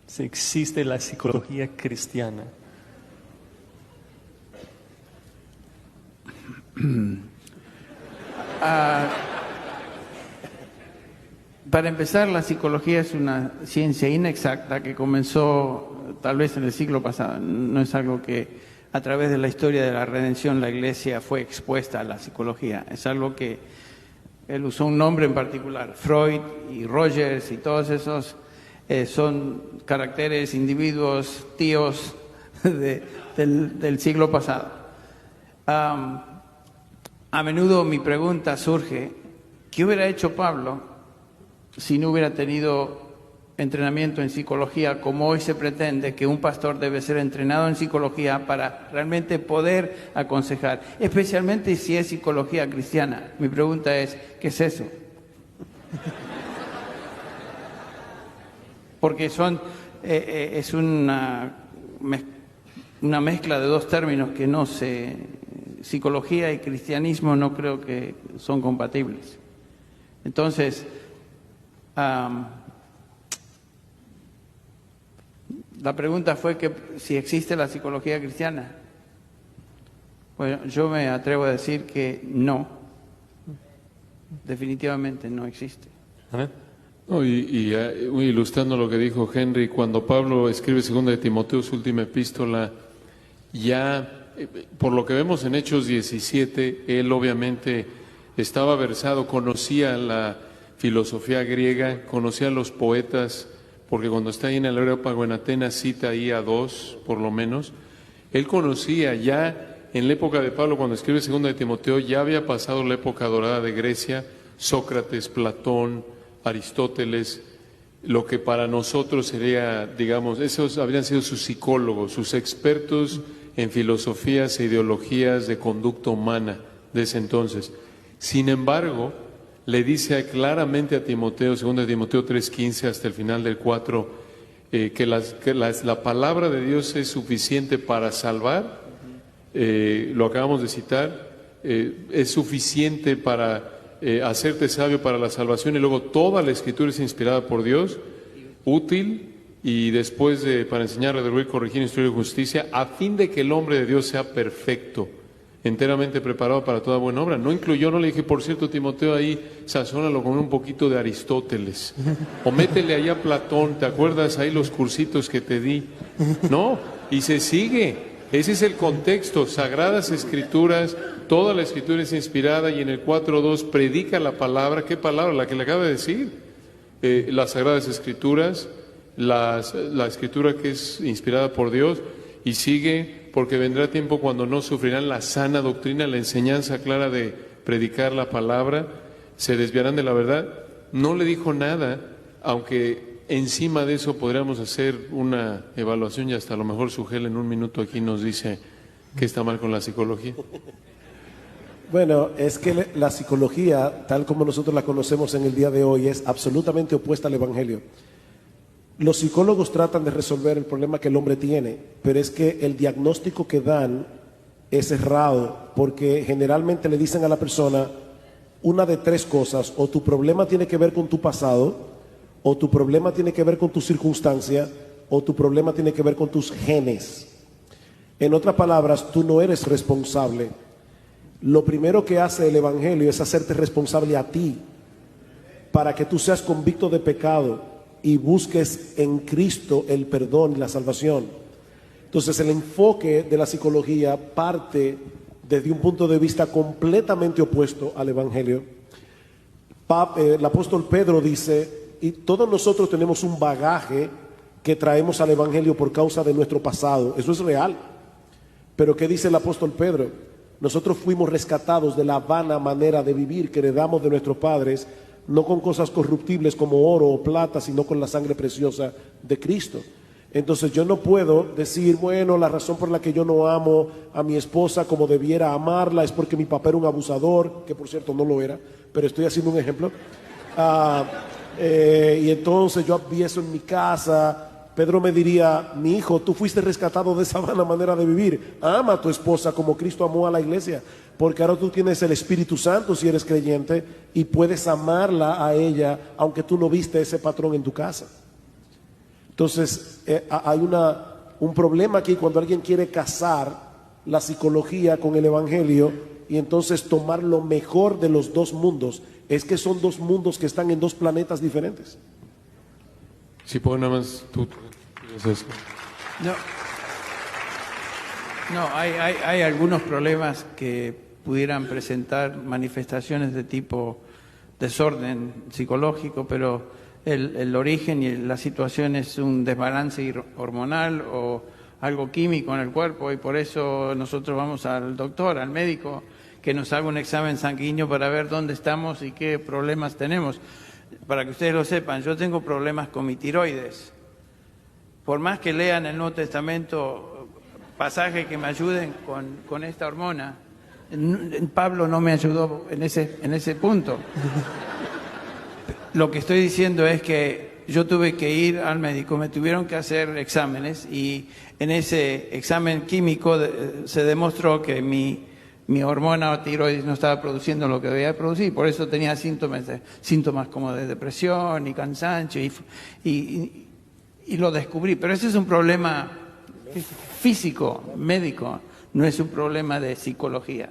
si existe la psicología cristiana. Para empezar, la psicología es una ciencia inexacta que comenzó tal vez en el siglo pasado. No es algo que a través de la historia de la redención la Iglesia fue expuesta a la psicología. Es algo que él usó un nombre en particular. Freud y Rogers y todos esos son caracteres, individuos, tíos del siglo pasado. A menudo mi pregunta surge, ¿qué hubiera hecho Pablo si no hubiera tenido entrenamiento en psicología, como hoy se pretende que un pastor debe ser entrenado en psicología para realmente poder aconsejar, especialmente si es psicología cristiana? Mi pregunta es, ¿qué es eso? Porque es una mezcla de dos términos que no sé, psicología y cristianismo no creo que son compatibles. Entonces, la pregunta fue que si existe la psicología cristiana. Bueno, yo me atrevo a decir que no, definitivamente no existe. Amén. No, ilustrando lo que dijo Henry, cuando Pablo escribe 2 de Timoteo, su última epístola, ya por lo que vemos en Hechos 17, él obviamente estaba versado, conocía la filosofía griega, conocía a los poetas, porque cuando está ahí en el Areópago en Atenas cita ahí a dos, por lo menos. Él conocía ya en la época de Pablo, cuando escribe 2 de Timoteo, ya había pasado la época dorada de Grecia, Sócrates, Platón, Aristóteles, lo que para nosotros sería, digamos, esos habrían sido sus psicólogos, sus expertos en filosofías e ideologías de conducta humana de ese entonces. Sin embargo, le dice claramente a Timoteo, 2 de Timoteo 3:15 hasta el final del 4, que la palabra de Dios es suficiente para salvar, lo acabamos de citar, es suficiente para hacerte sabio para la salvación, y luego toda la Escritura es inspirada por Dios, útil, y después para enseñar, redarguir, corregir, instruir en justicia, a fin de que el hombre de Dios sea perfecto, enteramente preparado para toda buena obra. No incluyó, no le dije, por cierto, Timoteo, ahí sazónalo con un poquito de Aristóteles, o métele ahí a Platón, ¿te acuerdas ahí los cursitos que te di? No, y se sigue, ese es el contexto, Sagradas Escrituras, toda la Escritura es inspirada, y en el 4:2 predica la palabra. ¿Qué palabra? La que le acaba de decir, las Sagradas Escrituras, la Escritura que es inspirada por Dios, y sigue, porque vendrá tiempo cuando no sufrirán la sana doctrina, la enseñanza clara de predicar la palabra, se desviarán de la verdad. No le dijo nada, aunque encima de eso podríamos hacer una evaluación, y hasta a lo mejor Sugel en un minuto aquí nos dice qué está mal con la psicología. Bueno, es que la psicología, tal como nosotros la conocemos en el día de hoy, es absolutamente opuesta al Evangelio. Los psicólogos tratan de resolver el problema que el hombre tiene, pero es que el diagnóstico que dan es errado, porque generalmente le dicen a la persona una de tres cosas: o tu problema tiene que ver con tu pasado, o tu problema tiene que ver con tu circunstancia, o tu problema tiene que ver con tus genes. En otras palabras, tú no eres responsable. Lo primero que hace el Evangelio es hacerte responsable a ti, para que tú seas convicto de pecado y busques en Cristo el perdón y la salvación. Entonces, el enfoque de la psicología parte desde un punto de vista completamente opuesto al Evangelio. El apóstol Pedro dice, y todos nosotros tenemos un bagaje que traemos al Evangelio por causa de nuestro pasado. Eso es real. Pero ¿qué dice el apóstol Pedro? Nosotros fuimos rescatados de la vana manera de vivir que heredamos de nuestros padres, no con cosas corruptibles como oro o plata, sino con la sangre preciosa de Cristo. Entonces yo no puedo decir, bueno, la razón por la que yo no amo a mi esposa como debiera amarla es porque mi papá era un abusador, que por cierto no lo era, pero estoy haciendo un ejemplo. Y entonces yo vi eso en mi casa. Pedro me diría, mi hijo, tú fuiste rescatado de esa vana manera de vivir. Ama a tu esposa como Cristo amó a la iglesia, porque ahora tú tienes el Espíritu Santo si eres creyente y puedes amarla a ella, aunque tú no viste ese patrón en tu casa. Entonces, hay un problema aquí cuando alguien quiere casar la psicología con el evangelio y entonces tomar lo mejor de los dos mundos. Es que son dos mundos que están en dos planetas diferentes. Si puedo nada más, tú dices eso. No, hay algunos problemas que pudieran presentar manifestaciones de tipo desorden psicológico, pero el origen y la situación es un desbalance hormonal o algo químico en el cuerpo, y por eso nosotros vamos al doctor, al médico, que nos haga un examen sanguíneo para ver dónde estamos y qué problemas tenemos. Para que ustedes lo sepan, yo tengo problemas con mi tiroides. Por más que lean el Nuevo Testamento pasajes que me ayuden con esta hormona, Pablo no me ayudó en ese punto. Lo que estoy diciendo es que yo tuve que ir al médico, me tuvieron que hacer exámenes y en ese examen químico se demostró que mi hormona tiroides no estaba produciendo lo que debía producir, por eso tenía síntomas como de depresión y cansancio y lo descubrí. Pero ese es un problema físico, médico, no es un problema de psicología.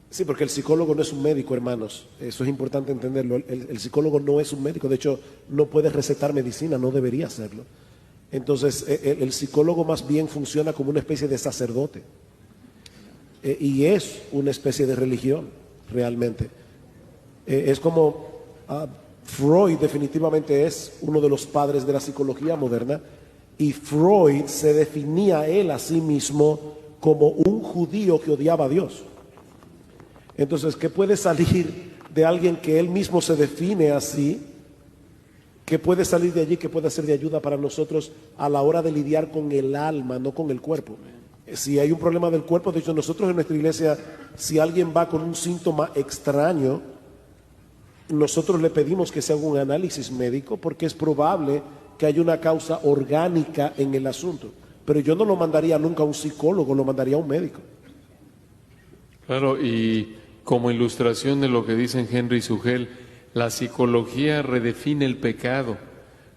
Sí, porque el psicólogo no es un médico, hermanos. Eso es importante entenderlo. El psicólogo no es un médico. De hecho, no puede recetar medicina, no debería hacerlo. Entonces, el psicólogo más bien funciona como una especie de sacerdote. Y es una especie de religión, realmente. Es como Freud definitivamente es uno de los padres de la psicología moderna. Y Freud se definía él a sí mismo como un judío que odiaba a Dios. Entonces, ¿qué puede salir de alguien que él mismo se define así? ¿Qué puede salir de allí que pueda ser de ayuda para nosotros a la hora de lidiar con el alma, no con el cuerpo? Si hay un problema del cuerpo, de hecho nosotros en nuestra iglesia, si alguien va con un síntoma extraño, nosotros le pedimos que se haga un análisis médico porque es probable que haya una causa orgánica en el asunto. Pero yo no lo mandaría nunca a un psicólogo, lo mandaría a un médico. Claro, y como ilustración de lo que dicen Henry y Sugel, la psicología redefine el pecado.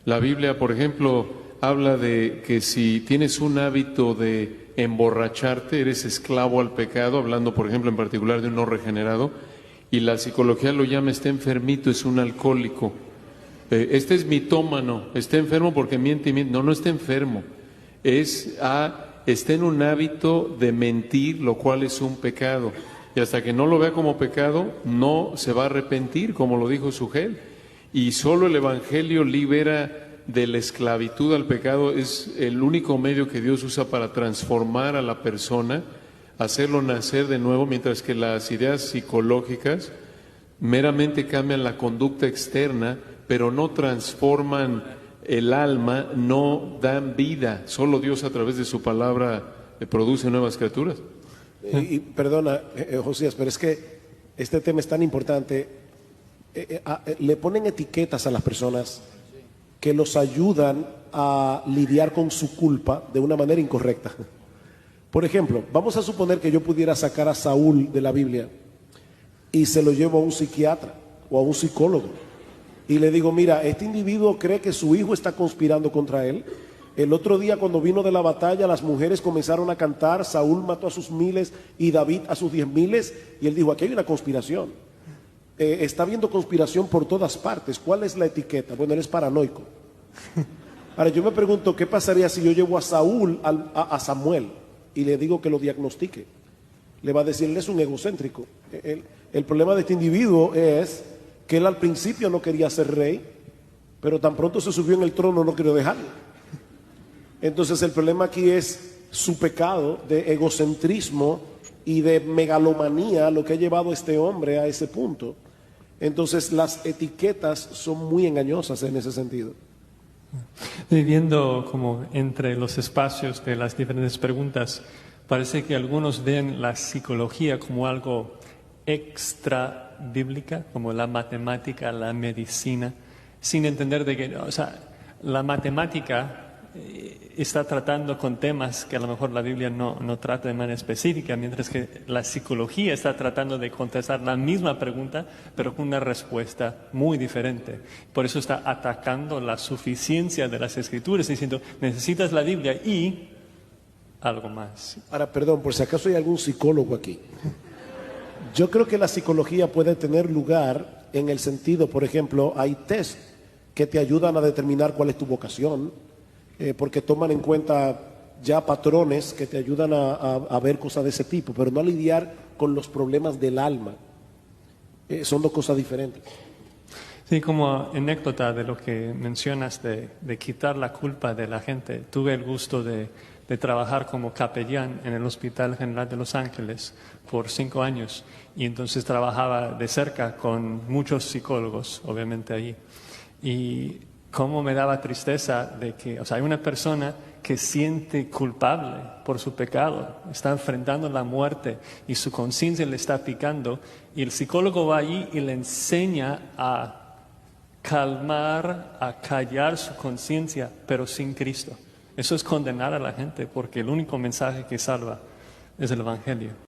La Biblia, por ejemplo, habla de que si tienes un hábito de emborracharte, eres esclavo al pecado, hablando, por ejemplo, en particular de un no regenerado, y la psicología lo llama está enfermito, es un alcohólico. Este es mitómano, está enfermo porque miente y miente. No, no está enfermo, está en un hábito de mentir, lo cual es un pecado. Y hasta que no lo vea como pecado, no se va a arrepentir, como lo dijo Sugel. Y solo el Evangelio libera de la esclavitud al pecado. Es el único medio que Dios usa para transformar a la persona, hacerlo nacer de nuevo, mientras que las ideas psicológicas meramente cambian la conducta externa, pero no transforman el alma, no dan vida. Solo Dios a través de su palabra produce nuevas criaturas. Y perdona, Josías, pero es que este tema es tan importante. Le ponen etiquetas a las personas que los ayudan a lidiar con su culpa de una manera incorrecta. Por ejemplo, vamos a suponer que yo pudiera sacar a Saúl de la Biblia y se lo llevo a un psiquiatra o a un psicólogo y le digo, mira, este individuo cree que su hijo está conspirando contra él. El otro día cuando vino de la batalla, las mujeres comenzaron a cantar, Saúl mató a sus miles y David a sus 10,000, y él dijo, aquí hay una conspiración. Está habiendo conspiración por todas partes. ¿Cuál es la etiqueta? Bueno, él es paranoico. Ahora yo me pregunto, ¿qué pasaría si yo llevo a Saúl a Samuel y le digo que lo diagnostique? Le va a decir, él es un egocéntrico. El problema de este individuo es que él al principio no quería ser rey, pero tan pronto se subió en el trono no quería dejarlo. Entonces el problema aquí es su pecado de egocentrismo y de megalomanía, lo que ha llevado a este hombre a ese punto. Entonces las etiquetas son muy engañosas en ese sentido. Viviendo como entre los espacios de las diferentes preguntas, parece que algunos ven la psicología como algo extra bíblica, como la matemática, la medicina, sin entender de que, o sea, la matemática está tratando con temas que a lo mejor la Biblia no trata de manera específica, mientras que la psicología está tratando de contestar la misma pregunta, pero con una respuesta muy diferente. Por eso está atacando la suficiencia de las Escrituras, diciendo, necesitas la Biblia y algo más. Ahora, perdón, por si acaso hay algún psicólogo aquí. Yo creo que la psicología puede tener lugar en el sentido, por ejemplo, hay test que te ayudan a determinar cuál es tu vocación, porque toman en cuenta ya patrones que te ayudan a ver cosas de ese tipo, pero no a lidiar con los problemas del alma. Son dos cosas diferentes. Sí, como anécdota de lo que mencionas de quitar la culpa de la gente, tuve el gusto de trabajar como capellán en el Hospital General de Los Ángeles por 5 años, y entonces trabajaba de cerca con muchos psicólogos, obviamente allí. Y cómo me daba tristeza de que, o sea, hay una persona que siente culpable por su pecado, está enfrentando la muerte y su conciencia le está picando, y el psicólogo va allí y le enseña a calmar, a callar su conciencia, pero sin Cristo. Eso es condenar a la gente, porque el único mensaje que salva es el Evangelio.